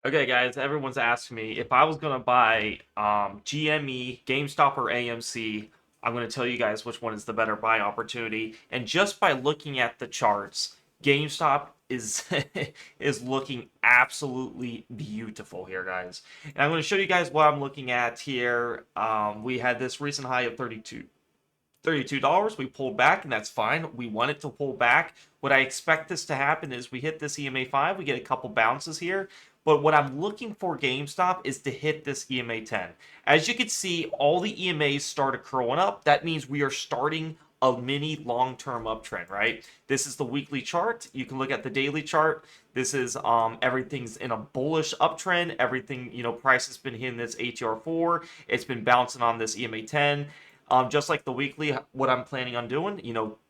Okay, guys, everyone's asking me if I was going to buy GME, GameStop, or AMC. I'm going to tell you guys which one is the better buy opportunity. And just by looking at the charts, GameStop is is looking absolutely beautiful here, guys. And I'm going to show you guys what I'm looking at here. We had this recent high of $32. We pulled back, and that's fine. We want it to pull back. What I expect this to happen is we hit this EMA 5, we get a couple bounces here. But what I'm looking for GameStop is to hit this EMA 10. As you can see, all the EMAs started curling up. That means we are starting a mini long-term uptrend, right? This is the weekly chart. You can look at the daily chart. This is everything's in a bullish uptrend. Everything, price has been hitting this ATR4. It's been bouncing on this EMA 10. Just like the weekly, what I'm planning on doing,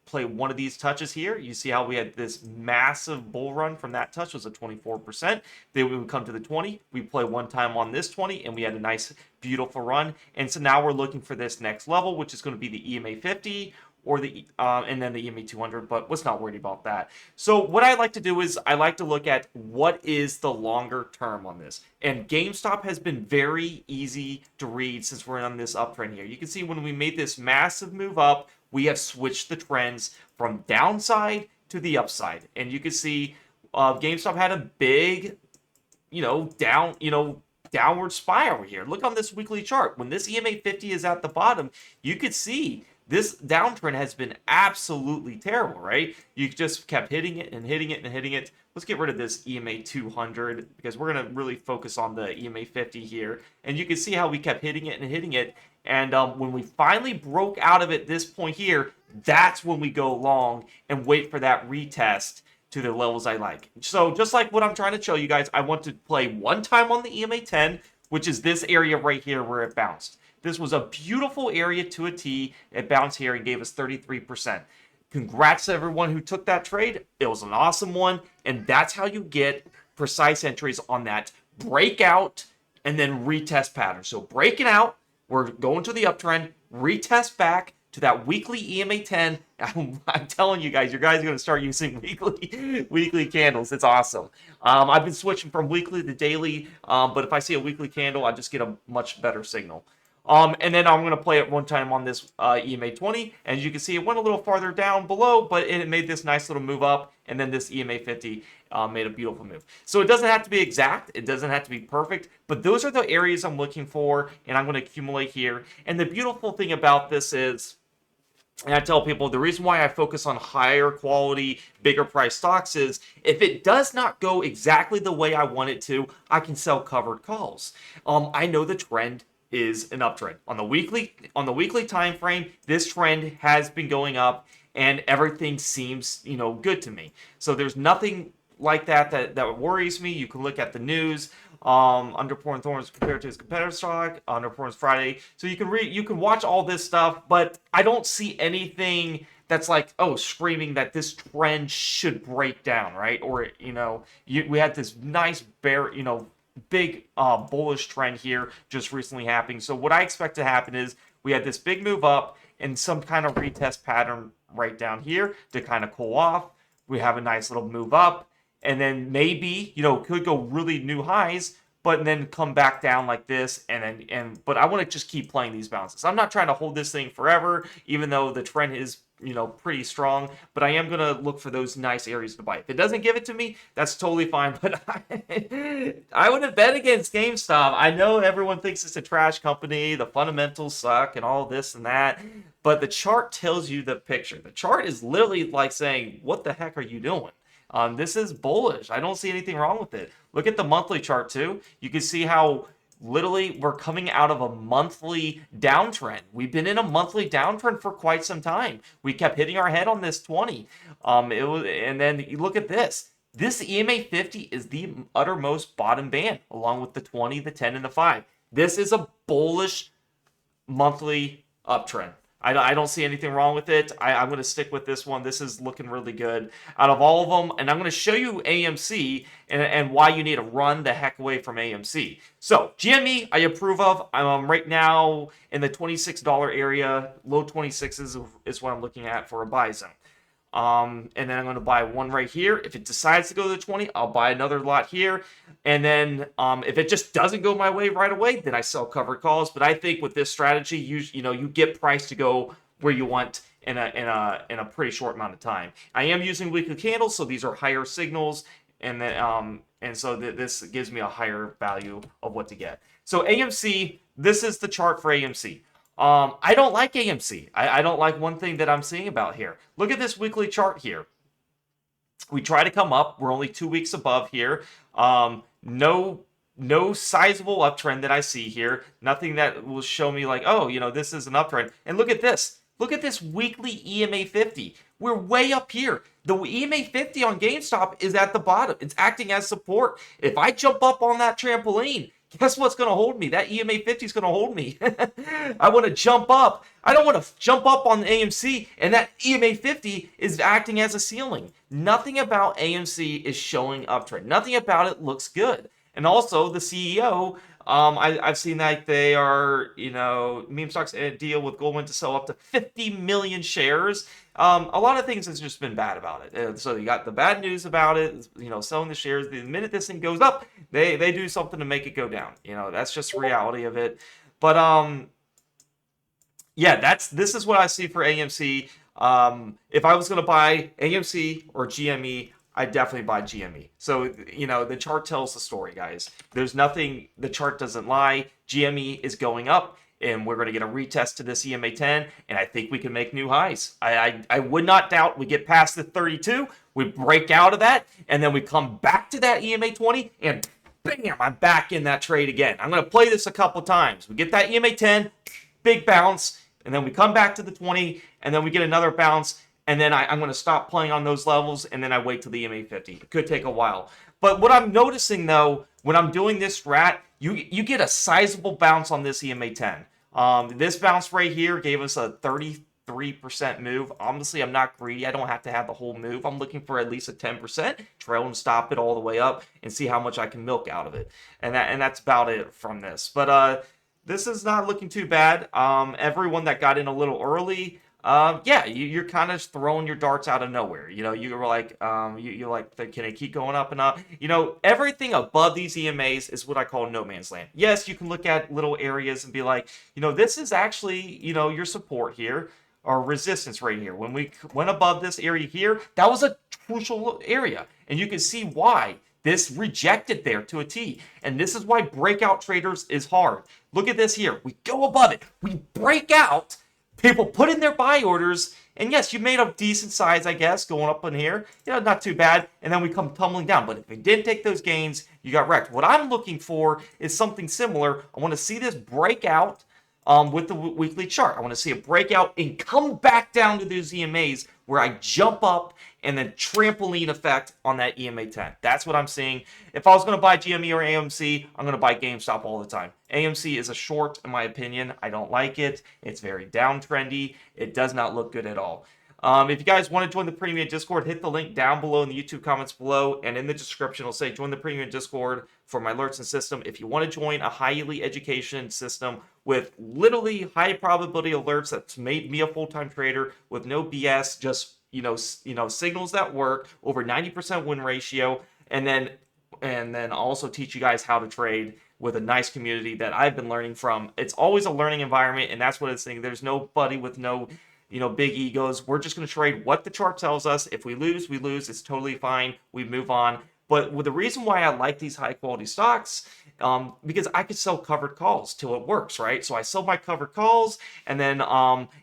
play one of these touches here. You see how we had this massive bull run from that touch was a 24%. Then we would come to the 20. We play one time on this 20, and we had a nice, beautiful run. And so now we're looking for this next level, which is going to be the EMA 50 or and then the EMA 200, but let's not worry about that. So what I like to do is I like to look at what is the longer term on this. And GameStop has been very easy to read since we're on this uptrend here. You can see when we made this massive move up, we have switched the trends from downside to the upside. And you can see GameStop had a big, downward spiral here. Look on this weekly chart. When this EMA 50 is at the bottom, you could see this downtrend has been absolutely terrible, right? You just kept hitting it and hitting it and hitting it. Let's get rid of this EMA 200 because we're going to really focus on the EMA 50 here. And you can see how we kept hitting it and hitting it. And when we finally broke out of it this point here, that's when we go long and wait for that retest to the levels I like. So just like what I'm trying to show you guys, I want to play one time on the EMA 10, which is this area right here where it bounced. This was a beautiful area to a T. It bounced here and gave us 33%. Congrats to everyone who took that trade. It was an awesome one. And that's how you get precise entries on that breakout and then retest pattern. So breaking out, we're going to the uptrend, retest back to that weekly EMA 10. I'm telling you guys are going to start using weekly candles. It's awesome. I've been switching from weekly to daily, but if I see a weekly candle, I just get a much better signal. And then I'm going to play it one time on this EMA 20. As you can see, it went a little farther down below, but it made this nice little move up. And then this EMA 50 made a beautiful move. So it doesn't have to be exact. It doesn't have to be perfect. But those are the areas I'm looking for, and I'm going to accumulate here. And the beautiful thing about this is, and I tell people the reason why I focus on higher quality, bigger price stocks is if it does not go exactly the way I want it to, I can sell covered calls. I know the trend is an uptrend. On the weekly time frame, this trend has been going up and everything seems, good to me. So there's nothing like that worries me. You can look at the news. Underperforming Thorns compared to his competitor stock, underperforms Friday. So you can watch all this stuff, but I don't see anything that's like, screaming that this trend should break down, right? Or, we had this nice bear, big bullish trend here just recently happening. So what I expect to happen is we had this big move up and some kind of retest pattern right down here to kind of cool off. We have a nice little move up and then maybe, could go really new highs, but then come back down like this but I want to just keep playing these bounces. I'm not trying to hold this thing forever, even though the trend is pretty strong, but I am going to look for those nice areas to buy. If it doesn't give it to me, that's totally fine, but I wouldn't bet against GameStop. I know everyone thinks it's a trash company, the fundamentals suck and all this and that, but the chart tells you the picture. The chart is literally like saying, what the heck are you doing? This is bullish. I don't see anything wrong with it. Look at the monthly chart too. You can see how literally we're coming out of a monthly downtrend. We've been in a monthly downtrend for quite some time. We kept hitting our head on this 20. And then you look at this. This EMA 50 is the uttermost bottom band, along with the 20, the 10, and the 5. This is a bullish monthly uptrend. I don't see anything wrong with it. I'm going to stick with this one. This is looking really good out of all of them. And I'm going to show you AMC and why you need to run the heck away from AMC. So GME, I approve of. I'm right now in the $26 area. Low 26s is what I'm looking at for a buy zone. And then I'm going to buy one right here. If it decides to go to the 20, I'll buy another lot here. And then if it just doesn't go my way right away, then I sell covered calls. But I think with this strategy, you get price to go where you want in a pretty short amount of time. I am using weekly candles, so these are higher signals, and then so this gives me a higher value of what to get. So AMC, this is the chart for AMC. I don't like AMC. I don't like one thing that I'm seeing about here. Look at this weekly chart here. We try to come up. We're only 2 weeks above here. No sizable uptrend that I see here. Nothing that will show me like, oh, this is an uptrend. And look at this. Look at this weekly EMA 50. We're way up here. The EMA 50 on GameStop is at the bottom. It's acting as support. If I jump up on that trampoline, guess what's going to hold me? That EMA 50 is going to hold me. I want to jump up. I don't want to jump up on the AMC, and that EMA 50 is acting as a ceiling. Nothing about AMC is showing uptrend. Nothing about it looks good. And also, the CEO, I've seen that they are, meme stocks deal with Goldman to sell up to 50 million shares. A lot of things has just been bad about it. So you got the bad news about it, selling the shares. The minute this thing goes up, they do something to make it go down. That's just the reality of it. But yeah, this is what I see for AMC. If I was going to buy AMC or GME, I definitely buy GME. So, the chart tells the story, guys. There's nothing, the chart doesn't lie. GME is going up, and we're going to get a retest to this EMA 10, and I think we can make new highs. I would not doubt we get past the 32, we break out of that, and then we come back to that EMA 20, and bam, I'm back in that trade again. I'm going to play this a couple times. We get that EMA 10, big bounce, and then we come back to the 20, and then we get another bounce, and then I'm going to stop playing on those levels, and then I wait till the EMA 50. It could take a while. But what I'm noticing, though, when I'm doing this strat, you get a sizable bounce on this EMA 10. This bounce right here gave us a 33% move. Obviously, I'm not greedy. I don't have to have the whole move. I'm looking for at least a 10%, trail and stop it all the way up, and see how much I can milk out of it. And that's about it from this. But this is not looking too bad. Everyone that got in a little early, yeah, you're kind of throwing your darts out of nowhere. You were like, you're like, can it keep going up and up? Everything above these EMAs is what I call no man's land. Yes, you can look at little areas and be like, this is actually, your support here or resistance right here. When we went above this area here, that was a crucial area. And you can see why this rejected there to a T. And this is why breakout traders is hard. Look at this here. We go above it. We break out. People put in their buy orders, and yes, you made a decent size, I guess, going up in here. Not too bad, and then we come tumbling down. But if we didn't take those gains, you got wrecked. What I'm looking for is something similar. I want to see this breakout with the weekly chart. I want to see a breakout and come back down to those EMAs where I jump up and then trampoline effect on that EMA 10. That's what I'm seeing. If I was going to buy GME or AMC, I'm going to buy GameStop all the time. AMC is a short, in my opinion. I don't like it. It's very downtrendy. It does not look good at all. If you guys want to join the premium Discord, hit the link down below in the YouTube comments below, and in the description it'll say join the premium Discord for my alerts and system. If you want to join a highly education system with literally high probability alerts that's made me a full-time trader with no BS, just signals that work, over 90% win ratio, and then also teach you guys how to trade with a nice community that I've been learning from. It's always a learning environment, and that's what it's saying. There's nobody with no big egos. We're just going to trade what the chart tells us. If we lose, we lose. It's totally fine. We move on. But with the reason why I like these high quality stocks, because I could sell covered calls till it works, right? So I sell my covered calls, and then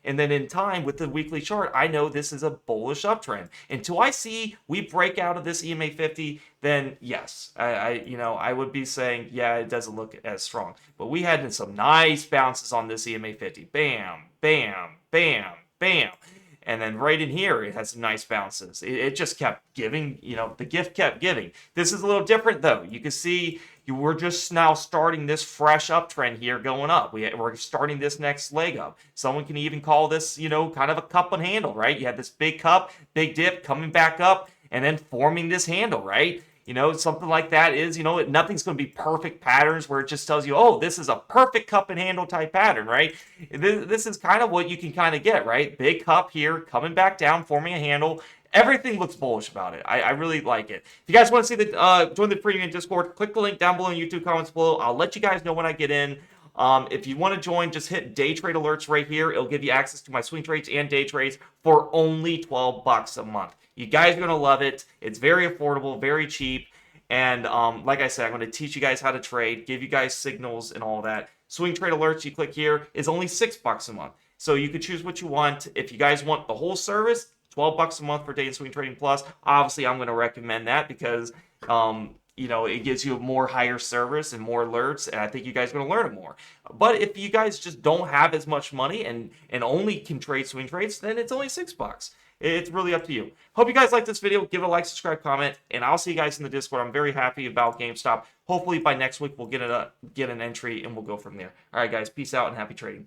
in time with the weekly chart, I know this is a bullish uptrend. Until I see we break out of this EMA 50, then yes, I would be saying, yeah, it doesn't look as strong. But we had some nice bounces on this EMA 50. Bam, bam, bam, bam. And then right in here, it has some nice bounces. It just kept giving, the gift kept giving. This is a little different, though. You can see we're just now starting this fresh uptrend here going up. We're starting this next leg up. Someone can even call this, kind of a cup and handle, right? You have this big cup, big dip, coming back up, and then forming this handle, right? Something like that is, nothing's going to be perfect patterns where it just tells you, oh, this is a perfect cup and handle type pattern, right? This is kind of what you can kind of get, right? Big cup here, coming back down, forming a handle, Everything looks bullish about it. I really like it. If you guys want to see the join the premium Discord, click the link down below in YouTube comments below. I'll let you guys know when I get in. If you want to join, just hit day trade alerts right here. It'll give you access to my swing trades and day trades for only 12 bucks a month. You guys are going to love it. It's very affordable, very cheap. And like I said, I'm going to teach you guys how to trade, give you guys signals and all that. Swing trade alerts, you click here, is only $6 a month. So you can choose what you want. If you guys want the whole service, 12 bucks a month for Day and Swing Trading Plus. Obviously, I'm going to recommend that because you know, it gives you a more higher service and more alerts, and I think you guys are going to learn more. But if you guys just don't have as much money and only can trade swing trades, then it's only $6. It's really up to you. Hope you guys like this video. Give it a like, subscribe, comment, and I'll see you guys in the Discord. I'm very happy about GameStop. Hopefully by next week we'll get an entry and we'll go from there. All right, guys. Peace out and happy trading.